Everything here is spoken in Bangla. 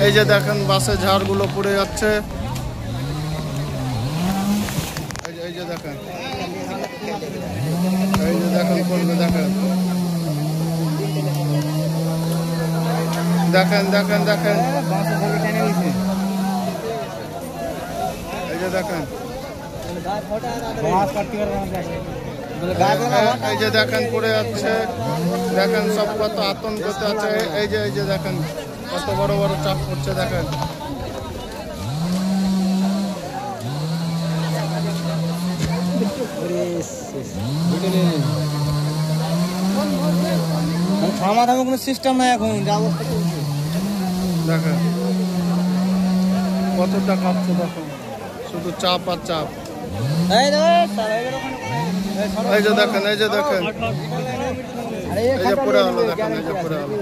এই যে দেখেন বাসে ঝাড়গুলো পড়ে যাচ্ছে। এই যে দেখেন, এই যে দেখেন পড়বে, দেখেন দেখেন দেখেন দেখেন এই যে দেখেন, এই যে দেখেন পড়ে যাচ্ছে। দেখেন সব কত আতঙ্কতে আছে। এই যে দেখেন কত বড় বড় চাপ পড়ছে। দেখেন থামাথামা কোনো সিস্টেম নাই এখন, যা অবস্থা চলছে। দেখেন কতটা কাঁপছে, দেখেন শুধু চাপ আর চাপ। এই যে দেখেন, এই যে দেখেন, এই যে পড়ে হলো, দেখেন এই যে পড়ে হলো।